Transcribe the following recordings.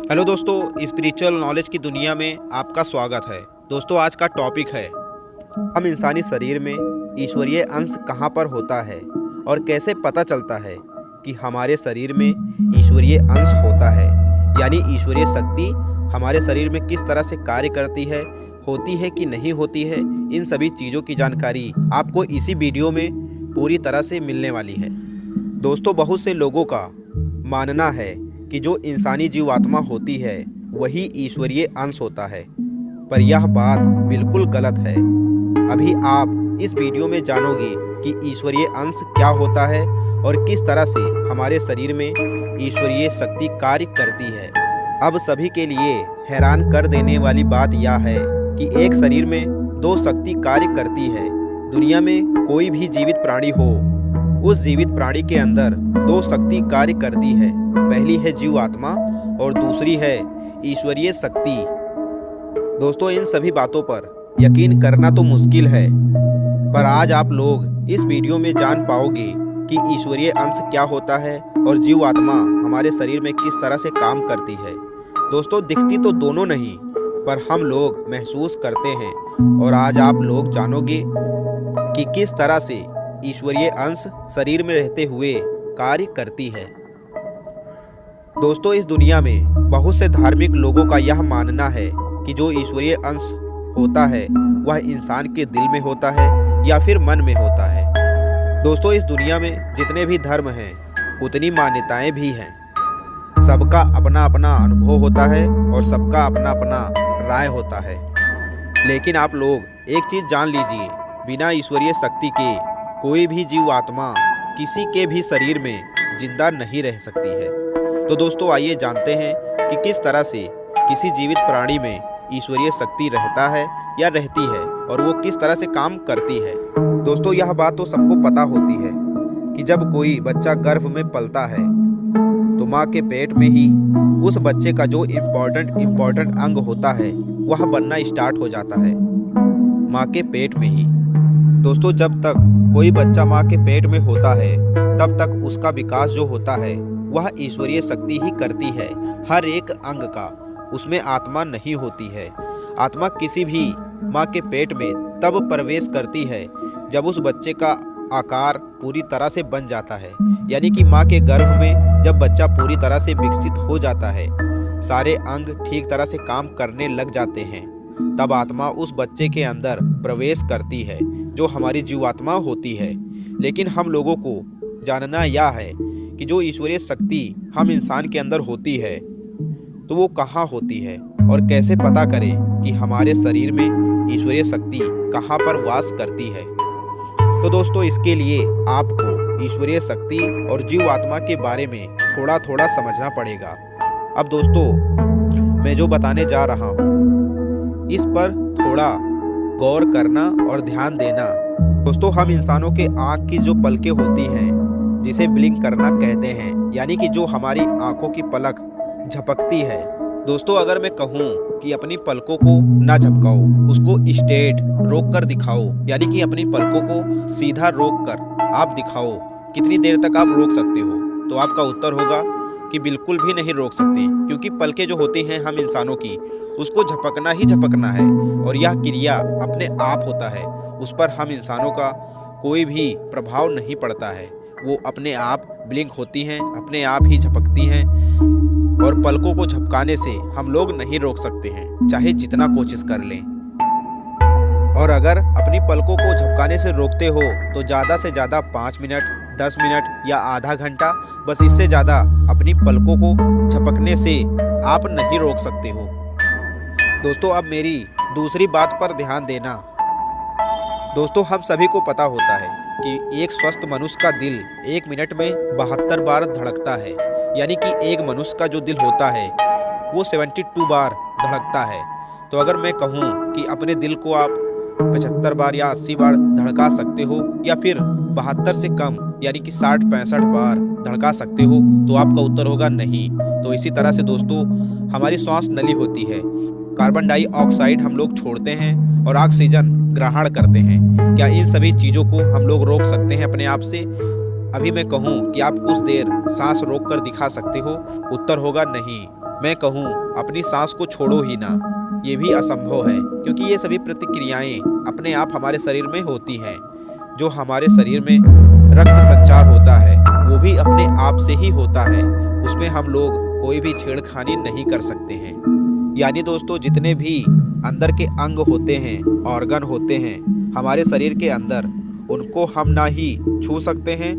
Hello दोस्तों, spiritual knowledge की दुनिया में आपका स्वागत है। दोस्तों, आज का टॉपिक है हम इंसानी शरीर में ईश्वरीय अंश कहाँ पर होता है और कैसे पता चलता है कि हमारे शरीर में ईश्वरीय अंश होता है, यानी ईश्वरीय शक्ति हमारे शरीर में किस तरह से कार्य करती है, होती है कि नहीं होती है। इन सभी चीज़ों की जानकारी आपको इसी वीडियो में पूरी तरह से मिलने वाली है। दोस्तों, बहुत से लोगों का मानना है कि जो इंसानी जीवात्मा होती है वही ईश्वरीय अंश होता है, पर यह बात बिल्कुल गलत है। अभी आप इस वीडियो में जानोगे कि ईश्वरीय अंश क्या होता है और किस तरह से हमारे शरीर में ईश्वरीय शक्ति कार्य करती है। अब सभी के लिए हैरान कर देने वाली बात यह है कि एक शरीर में दो शक्ति कार्य करती है। दुनिया में कोई भी जीवित प्राणी हो, उस जीवित प्राणी के अंदर दो शक्ति कार्य करती है। पहली है जीव आत्मा और दूसरी है ईश्वरीय शक्ति। दोस्तों, इन सभी बातों पर यकीन करना तो मुश्किल है, पर आज आप लोग इस वीडियो में जान पाओगे कि ईश्वरीय अंश क्या होता है और जीव आत्मा हमारे शरीर में किस तरह से काम करती है। दोस्तों, दिखती तो दोनों नहीं, पर हम लोग महसूस करते हैं, और आज आप लोग जानोगे कि किस तरह से ईश्वरीय अंश शरीर में रहते हुए कार्य करती है। दोस्तों, इस दुनिया में बहुत से धार्मिक लोगों का यह मानना है कि जो ईश्वरीय अंश होता है वह इंसान के दिल में होता है या फिर मन में होता है। दोस्तों, इस दुनिया में जितने भी धर्म हैं उतनी मान्यताएं भी हैं। सबका अपना अपना अनुभव होता है और सबका अपना अपना राय होता है। लेकिन आप लोग एक चीज़ जान लीजिए, बिना ईश्वरीय शक्ति के कोई भी जीव आत्मा किसी के भी शरीर में जिंदा नहीं रह सकती है। तो दोस्तों, आइए जानते हैं कि किस तरह से किसी जीवित प्राणी में ईश्वरीय शक्ति रहता है या रहती है और वो किस तरह से काम करती है। दोस्तों, यह बात तो सबको पता होती है कि जब कोई बच्चा गर्भ में पलता है तो माँ के पेट में ही उस बच्चे का जो इम्पोर्टेंट अंग होता है वह बनना स्टार्ट हो जाता है, माँ के पेट में ही। दोस्तों, जब तक कोई बच्चा माँ के पेट में होता है तब तक उसका विकास जो होता है वह ईश्वरीय शक्ति ही करती है। हर एक अंग का उसमें आत्मा नहीं होती है। आत्मा किसी भी माँ के पेट में तब प्रवेश करती है जब उस बच्चे का आकार पूरी तरह से बन जाता है, यानी कि माँ के गर्भ में जब बच्चा पूरी तरह से विकसित हो जाता है, सारे अंग ठीक तरह से काम करने लग जाते हैं, तब आत्मा उस बच्चे के अंदर प्रवेश करती है, जो हमारी जीवात्मा होती है। लेकिन हम लोगों को जानना यह है कि जो ईश्वरीय शक्ति हम इंसान के अंदर होती है तो वो कहाँ होती है और कैसे पता करें कि हमारे शरीर में ईश्वरीय शक्ति कहाँ पर वास करती है। तो दोस्तों, इसके लिए आपको ईश्वरीय शक्ति और जीव आत्मा के बारे में थोड़ा थोड़ा समझना पड़ेगा। अब दोस्तों, मैं जो बताने जा रहा हूँ इस पर थोड़ा गौर करना और ध्यान देना। दोस्तों, हम इंसानों के आँख की जो पलकें होती हैं जिसे ब्लिंक करना कहते हैं, यानी कि जो हमारी आँखों की पलक झपकती है। दोस्तों, अगर मैं कहूँ कि अपनी पलकों को ना झपकाओ, उसको स्ट्रेट रोक कर दिखाओ, यानी कि अपनी पलकों को सीधा रोक कर आप दिखाओ, कितनी देर तक आप रोक सकते हो? तो आपका उत्तर होगा कि बिल्कुल भी नहीं रोक सकते, क्योंकि पलकें जो होती हैं हम इंसानों की, उसको झपकना ही झपकना है, और यह क्रिया अपने आप होता है। उस पर हम इंसानों का कोई भी प्रभाव नहीं पड़ता है। वो अपने आप ब्लिंक होती हैं, अपने आप ही झपकती हैं, और पलकों को झपकाने से हम लोग नहीं रोक सकते हैं, चाहे जितना कोशिश कर लें। और अगर अपनी पलकों को झपकाने से रोकते हो तो ज़्यादा से ज़्यादा 5 मिनट, 10 मिनट या आधा घंटा, बस इससे ज़्यादा अपनी पलकों को झपकने से आप नहीं रोक सकते हो। दोस्तों, अब मेरी दूसरी बात पर ध्यान देना। दोस्तों, हम सभी को पता होता है कि एक स्वस्थ मनुष्य का दिल 1 मिनट में 72 बार धड़कता है, यानी कि एक मनुष्य का जो दिल होता है वो 72 बार धड़कता है। तो अगर मैं कहूँ कि अपने दिल को आप 75 बार या 80 बार धड़का सकते हो, या फिर 72 से कम यानी कि 60-65 बार धड़का सकते हो, तो आपका उत्तर होगा नहीं। तो इसी तरह से दोस्तों, हमारी श्वास नली होती है, कार्बन डाइऑक्साइड हम लोग छोड़ते हैं और ऑक्सीजन ग्रहण करते हैं। क्या इन सभी चीज़ों को हम लोग रोक सकते हैं अपने आप से? अभी मैं कहूँ कि आप कुछ देर सांस रोक कर दिखा सकते हो? उत्तर होगा नहीं। मैं कहूँ अपनी सांस को छोड़ो ही ना, ये भी असंभव है, क्योंकि ये सभी प्रतिक्रियाएं अपने आप हमारे शरीर में होती हैं। जो हमारे शरीर में रक्त संचार होता है वो भी अपने आप से ही होता है, उसमें हम लोग कोई भी छेड़खानी नहीं कर सकते हैं। यानी दोस्तों, जितने भी अंदर के अंग होते हैं, ऑर्गन होते हैं हमारे शरीर के अंदर, उनको हम ना ही छू सकते हैं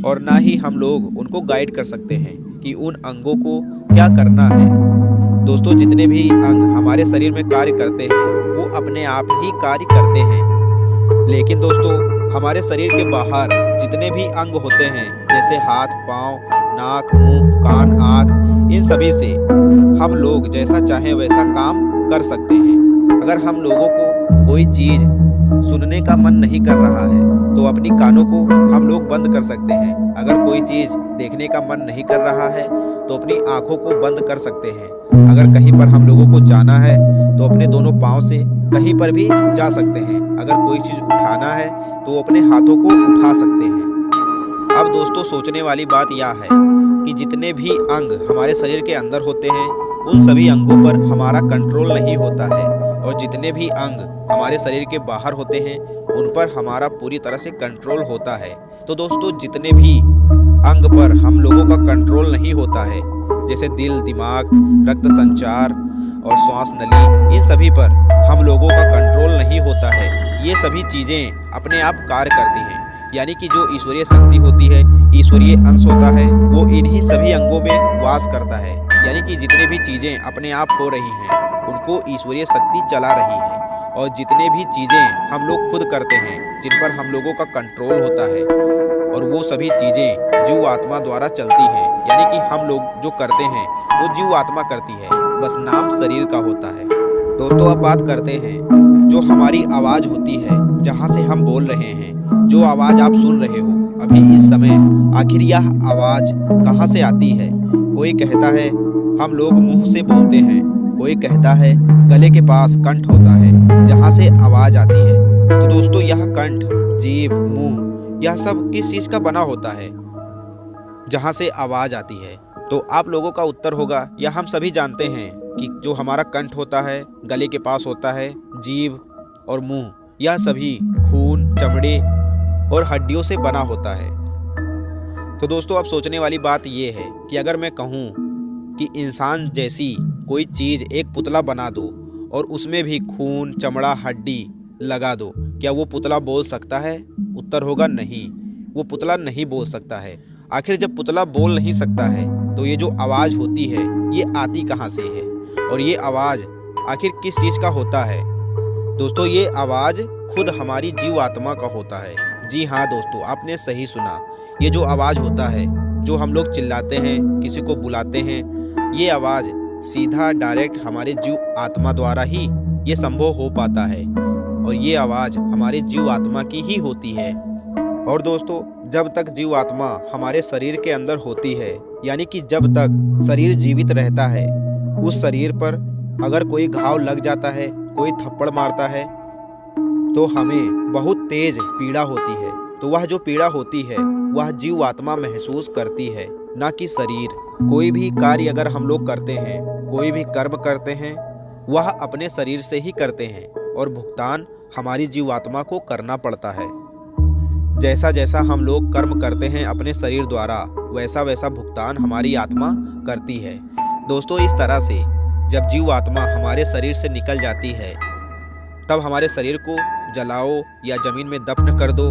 और ना ही हम लोग उनको गाइड कर सकते हैं कि उन अंगों को क्या करना है। दोस्तों, जितने भी अंग हमारे शरीर में कार्य करते हैं वो अपने आप ही कार्य करते हैं। लेकिन दोस्तों, हमारे शरीर के बाहर जितने भी अंग होते हैं, जैसे हाथ, पाँव, नाक, मुंह, कान, आँख, इन सभी से हम लोग जैसा चाहें वैसा काम कर सकते हैं। अगर हम लोगों को कोई चीज़ सुनने का मन नहीं कर रहा है तो अपनी कानों को हम लोग बंद कर सकते हैं। अगर कोई चीज़ देखने का मन नहीं कर रहा है तो अपनी आँखों को बंद कर सकते हैं। अगर कहीं पर हम लोगों को जाना है तो अपने दोनों पाँव से कहीं पर भी जा सकते हैं। अगर कोई चीज़ उठाना है तो अपने हाथों को उठा सकते हैं। अब दोस्तों, सोचने वाली बात यह है कि जितने भी अंग हमारे शरीर के अंदर होते हैं उन सभी अंगों पर हमारा कंट्रोल नहीं होता है, और जितने भी अंग हमारे शरीर के बाहर होते हैं उन पर हमारा पूरी तरह से कंट्रोल होता है। तो दोस्तों, जितने भी अंग पर हम लोगों का कंट्रोल नहीं होता है, जैसे दिल, दिमाग, रक्त संचार और श्वास नली, इन सभी पर हम लोगों का कंट्रोल नहीं होता है। ये सभी चीज़ें अपने आप कार्य करती हैं। यानी कि जो ईश्वरीय शक्ति होती है, ईश्वरीय अंश होता है, वो इन्हीं सभी अंगों में वास करता है। यानी कि जितने भी चीज़ें अपने आप हो रही हैं उनको ईश्वरीय शक्ति चला रही है, और जितने भी चीज़ें हम लोग खुद करते हैं जिन पर हम लोगों का कंट्रोल होता है, और वो सभी चीज़ें जीव आत्मा द्वारा चलती हैं। यानी कि हम लोग जो करते हैं वो जीव आत्मा करती है, बस नाम शरीर का होता है। दोस्तों, अब बात करते हैं जो हमारी आवाज़ होती है, जहाँ से हम बोल रहे हैं, जो आवाज़ आप सुन रहे हो अभी इस समय, आखिर यह आवाज़ कहाँ से आती है। कोई कहता है हम लोग मुंह से बोलते हैं, कोई कहता है गले के पास कंठ होता है जहाँ से आवाज़ आती है। तो दोस्तों, यह कंठ, जीभ, मुंह, यह सब किस चीज़ का बना होता है जहाँ से आवाज़ आती है? तो आप लोगों का उत्तर होगा, यह हम सभी जानते हैं कि जो हमारा कंठ होता है, गले के पास होता है, जीभ और मुंह, यह सभी खून, चमड़े और हड्डियों से बना होता है। तो दोस्तों, अब सोचने वाली बात यह है कि अगर मैं कहूँ कि इंसान जैसी कोई चीज़ एक पुतला बना दो और उसमें भी खून, चमड़ा, हड्डी लगा दो, क्या वो पुतला बोल सकता है? उत्तर होगा नहीं, वो पुतला नहीं बोल सकता है। आखिर जब पुतला बोल नहीं सकता है तो ये जो आवाज़ होती है ये आती कहाँ से है, और ये आवाज़ आखिर किस चीज़ का होता है? दोस्तों, ये आवाज़ खुद हमारी जीव आत्मा का होता है। जी हाँ दोस्तों, आपने सही सुना। ये जो आवाज़ होता है, जो हम लोग चिल्लाते हैं, किसी को बुलाते हैं, ये आवाज़ सीधा डायरेक्ट हमारे जीव आत्मा द्वारा ही ये संभव हो पाता है, और ये आवाज़ हमारे जीव आत्मा की ही होती है। और दोस्तों, जब तक जीव आत्मा हमारे शरीर के अंदर होती है, यानी कि जब तक शरीर जीवित रहता है, उस शरीर पर अगर कोई घाव लग जाता है, कोई थप्पड़ मारता है, तो हमें बहुत तेज पीड़ा होती है। तो वह जो पीड़ा होती है वह जीव आत्मा महसूस करती है, ना कि शरीर। कोई भी कार्य अगर हम लोग करते हैं, कोई भी कर्म करते हैं, वह अपने शरीर से ही करते हैं, और भुगतान हमारी जीव आत्मा को करना पड़ता है। जैसा जैसा हम लोग कर्म करते हैं अपने शरीर द्वारा, वैसा वैसा भुगतान हमारी आत्मा करती है। दोस्तों, इस तरह से जब जीव आत्मा हमारे शरीर से निकल जाती है, तब हमारे शरीर को जलाओ या ज़मीन में दफन कर दो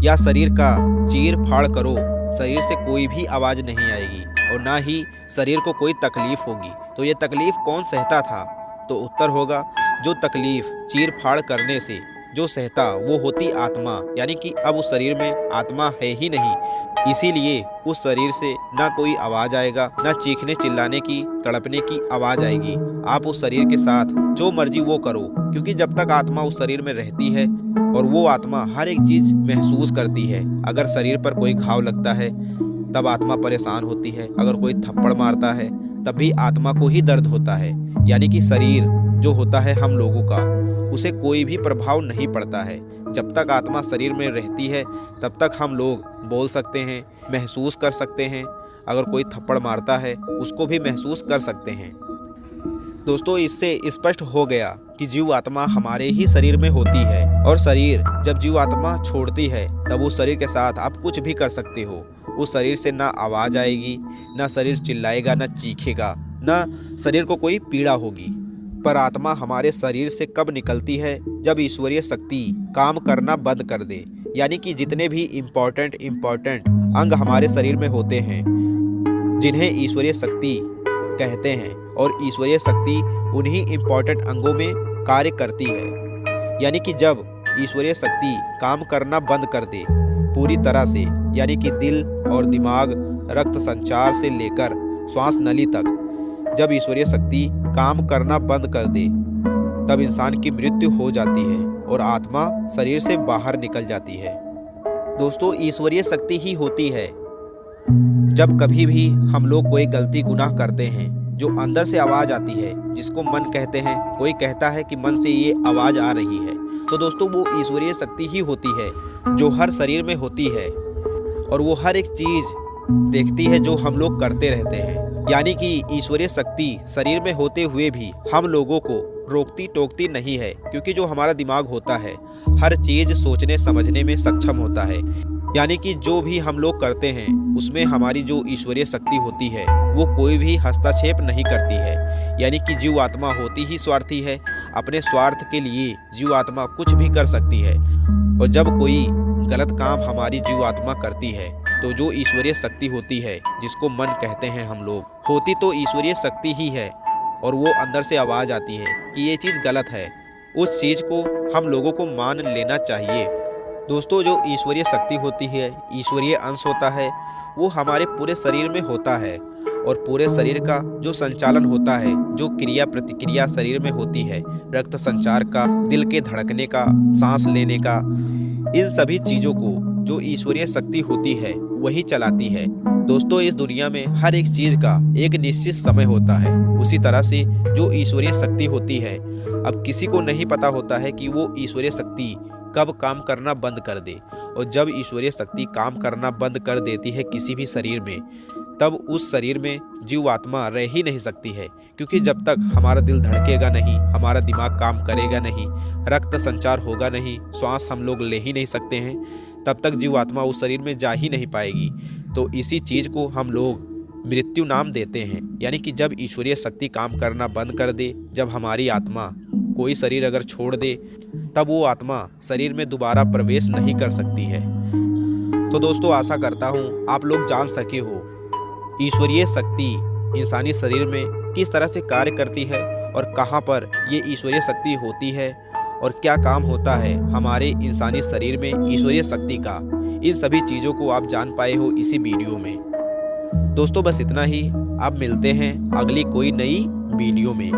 या शरीर का चीर फाड़ करो, शरीर से कोई भी आवाज़ नहीं आएगी और ना ही शरीर को कोई तकलीफ़ होगी। तो ये तकलीफ़ कौन सहता था? तो उत्तर होगा, जो तकलीफ़ चीर फाड़ करने से जो सहता वो होती आत्मा। यानी कि अब उस शरीर में आत्मा है ही नहीं, इसीलिए उस शरीर से ना कोई आवाज़ आएगा, ना चीखने चिल्लाने की, तड़पने की आवाज़ आएगी। आप उस शरीर के साथ जो मर्जी वो करो, क्योंकि जब तक आत्मा उस शरीर में रहती है और वो आत्मा हर एक चीज़ महसूस करती है। अगर शरीर पर कोई घाव लगता है तब आत्मा परेशान होती है, अगर कोई थप्पड़ मारता है तब भी आत्मा को ही दर्द होता है। यानी कि शरीर जो होता है हम लोगों का, उसे कोई भी प्रभाव नहीं पड़ता है। जब तक आत्मा शरीर में रहती है तब तक हम लोग बोल सकते हैं, महसूस कर सकते हैं, अगर कोई थप्पड़ मारता है उसको भी महसूस कर सकते हैं। दोस्तों, इससे स्पष्ट हो गया कि जीव आत्मा हमारे ही शरीर में होती है और शरीर जब जीव आत्मा छोड़ती है तब उस शरीर के साथ आप कुछ भी कर सकते हो। उस शरीर से ना आवाज़ आएगी, ना शरीर चिल्लाएगा, ना चीखेगा, ना शरीर को कोई पीड़ा होगी। पर आत्मा हमारे शरीर से कब निकलती है? जब ईश्वरीय शक्ति काम करना बंद कर दे। यानी कि जितने भी इम्पोर्टेंट अंग हमारे शरीर में होते हैं, जिन्हें ईश्वरीय शक्ति कहते हैं, और ईश्वरीय शक्ति उन्हीं इम्पोर्टेंट अंगों में कार्य करती है। यानी कि जब ईश्वरीय शक्ति काम करना बंद कर दे पूरी तरह से, यानी कि दिल और दिमाग, रक्त संचार से लेकर श्वास नली तक, जब ईश्वरीय शक्ति काम करना बंद कर दे तब इंसान की मृत्यु हो जाती है और आत्मा शरीर से बाहर निकल जाती है। दोस्तों, ईश्वरीय शक्ति ही होती है जब कभी भी हम लोग कोई गलती गुनाह करते हैं, जो अंदर से आवाज़ आती है जिसको मन कहते हैं। कोई कहता है कि मन से ये आवाज़ आ रही है, तो दोस्तों वो ईश्वरीय शक्ति ही होती है जो हर शरीर में होती है और वो हर एक चीज़ देखती है जो हम लोग करते रहते हैं। यानी कि ईश्वरीय शक्ति शरीर में होते हुए भी हम लोगों को रोकती टोकती नहीं है, क्योंकि जो हमारा दिमाग होता है हर चीज़ सोचने समझने में सक्षम होता है। यानी कि जो भी हम लोग करते हैं उसमें हमारी जो ईश्वरीय शक्ति होती है वो कोई भी हस्तक्षेप नहीं करती है। यानी कि जीव आत्मा होती ही स्वार्थी है, अपने स्वार्थ के लिए जीव आत्मा कुछ भी कर सकती है। और जब कोई गलत काम हमारी जीव आत्मा करती है तो जो ईश्वरीय शक्ति होती है, जिसको मन कहते हैं हम लोग, होती तो ईश्वरीय शक्ति ही है, और वो अंदर से आवाज़ आती है कि ये चीज़ गलत है। उस चीज़ को हम लोगों को मान लेना चाहिए। दोस्तों, जो ईश्वरीय शक्ति होती है, ईश्वरीय अंश होता है, वो हमारे पूरे शरीर में होता है और पूरे शरीर का जो संचालन होता है, जो क्रिया प्रतिक्रिया शरीर में होती है, रक्त संचार का, दिल के धड़कने का, सांस लेने का, इन सभी चीज़ों को जो ईश्वरीय शक्ति होती है वही चलाती है। दोस्तों, इस दुनिया में हर एक चीज़ का एक निश्चित समय होता है। उसी तरह से जो ईश्वरीय शक्ति होती है, अब किसी को नहीं पता होता है कि वो ईश्वरीय शक्ति कब काम करना बंद कर दे। और जब ईश्वरीय शक्ति काम करना बंद कर देती है किसी भी शरीर में, तब उस शरीर में जीव आत्मा रह ही नहीं सकती है। क्योंकि जब तक हमारा दिल धड़केगा नहीं, हमारा दिमाग काम करेगा नहीं, रक्त संचार होगा नहीं, श्वास हम लोग ले ही नहीं सकते हैं, तब तक जीव आत्मा उस शरीर में जा ही नहीं पाएगी। तो इसी चीज़ को हम लोग मृत्यु नाम देते हैं। यानी कि जब ईश्वरीय शक्ति काम करना बंद कर दे, जब हमारी आत्मा कोई शरीर अगर छोड़ दे, तब वो आत्मा शरीर में दोबारा प्रवेश नहीं कर सकती है। तो दोस्तों, आशा करता हूँ आप लोग जान सके हो ईश्वरीय शक्ति इंसानी शरीर में किस तरह से कार्य करती है और कहाँ पर ये ईश्वरीय शक्ति होती है और क्या काम होता है हमारे इंसानी शरीर में ईश्वरीय शक्ति का। इन सभी चीज़ों को आप जान पाए हो इसी वीडियो में। दोस्तों, बस इतना ही। आप मिलते हैं अगली कोई नई वीडियो में।